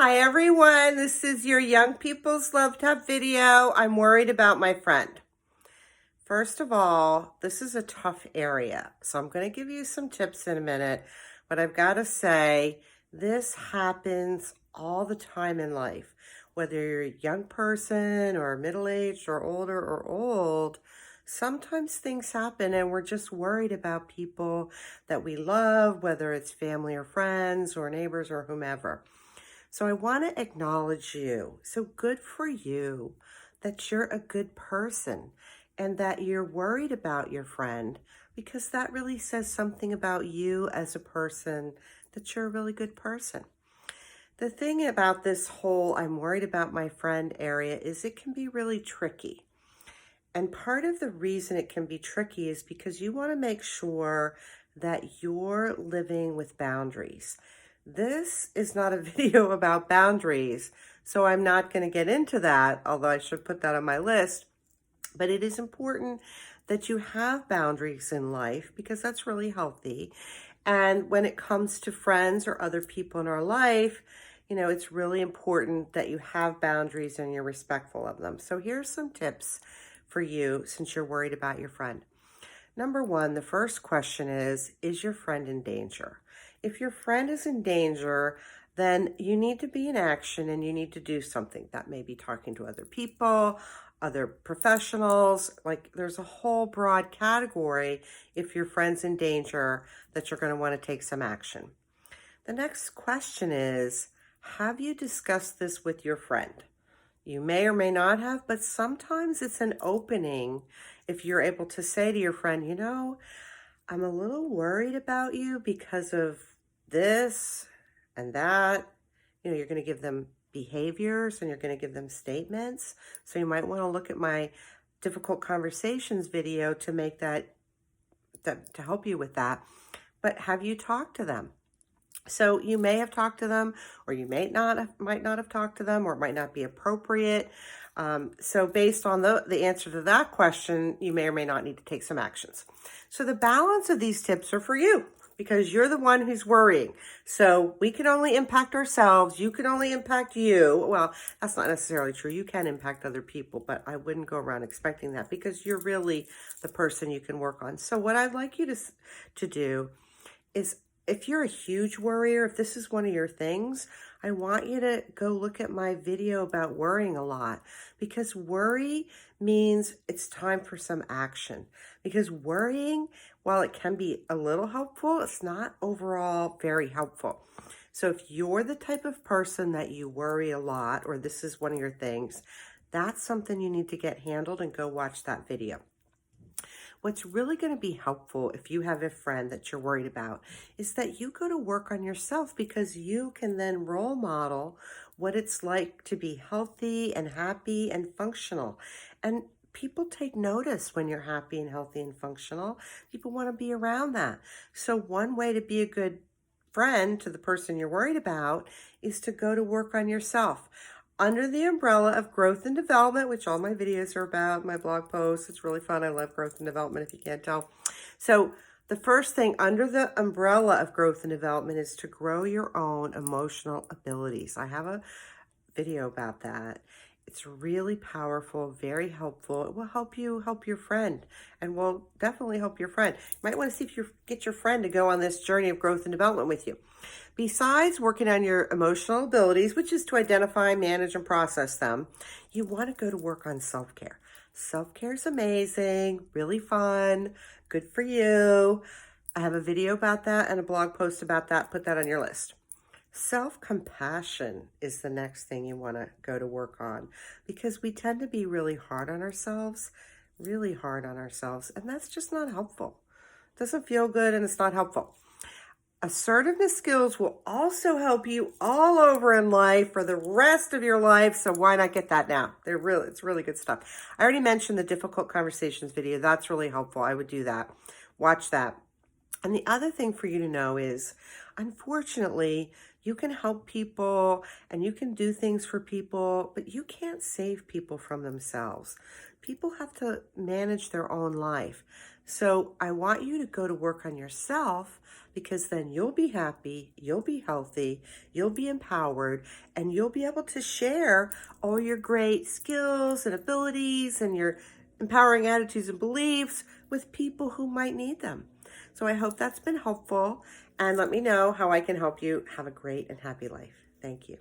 Hi everyone, this is your Young People's Love Tap video. I'm worried about my friend. First of all, this is a tough area, so I'm going to give you some tips in a minute, but I've got to say, this happens all the time in life. Whether you're a young person or middle-aged or older or old, sometimes things happen and we're just worried about people that we love, whether it's family or friends or neighbors or whomever. So I want to acknowledge you. So good for you that you're a good person and that you're worried about your friend, because that really says something about you as a person, that you're a really good person. The thing about this whole I'm worried about my friend area is it can be really tricky. And part of the reason it can be tricky is because you want to make sure that you're living with boundaries. This is not a video about boundaries, so I'm not going to get into that, although I should put that on my list. But it is important that you have boundaries in life because that's really healthy. And when it comes to friends or other people in our life, it's really important that you have boundaries and you're respectful of them. So here's some tips for you since you're worried about your friend. Number one, the first question is your friend in danger? If your friend is in danger, then you need to be in action and you need to do something. That may be talking to other people, other professionals. Like, there's a whole broad category if your friend's in danger that you're going to want to take some action. The next question is, have you discussed this with your friend? You may or may not have, but sometimes it's an opening if you're able to say to your friend, I'm a little worried about you because of this and that. You're going to give them behaviors and you're going to give them statements. So you might want to look at my difficult conversations video to make that to help you with that. But have you talked to them? So you may have talked to them, or you might not have talked to them, or it might not be appropriate. So based on the answer to that question, you may or may not need to take some actions. So the balance of these tips are for you because you're the one who's worrying. So we can only impact ourselves. You can only impact you. Well, that's not necessarily true. You can impact other people, but I wouldn't go around expecting that because you're really the person you can work on. So what I'd like you to do is, if you're a huge worrier, if this is one of your things, I want you to go look at my video about worrying a lot, because worry means it's time for some action. Because worrying, while it can be a little helpful, it's not overall very helpful. So if you're the type of person that you worry a lot, or this is one of your things, that's something you need to get handled, and go watch that video. What's really going to be helpful if you have a friend that you're worried about is that you go to work on yourself, because you can then role model what it's like to be healthy and happy and functional. And people take notice when you're happy and healthy and functional. People want to be around that. So one way to be a good friend to the person you're worried about is to go to work on yourself. Under the umbrella of growth and development, which all my videos are about, my blog posts. It's really fun. I love growth and development, if you can't tell. So the first thing under the umbrella of growth and development is to grow your own emotional abilities. I have a video about that. It's really powerful, very helpful. It will help you help your friend, and will definitely help your friend. You might want to see if you get your friend to go on this journey of growth and development with you. Besides working on your emotional abilities, which is to identify, manage, and process them, you want to go to work on self-care. Self-care is amazing, really fun, good for you. I have a video about that and a blog post about that. Put that on your list. Self-compassion is the next thing you want to go to work on, because we tend to be really hard on ourselves, and that's just not helpful. It doesn't feel good and it's not helpful. Assertiveness skills will also help you all over in life for the rest of your life, so why not get that now? It's really good stuff. I already mentioned the difficult conversations video. That's really helpful. I would do that. Watch that. And the other thing for you to know is, unfortunately, you can help people and you can do things for people, but you can't save people from themselves. People have to manage their own life. So I want you to go to work on yourself, because then you'll be happy, you'll be healthy, you'll be empowered, and you'll be able to share all your great skills and abilities and your empowering attitudes and beliefs with people who might need them. So I hope that's been helpful, and let me know how I can help you have a great and happy life. Thank you.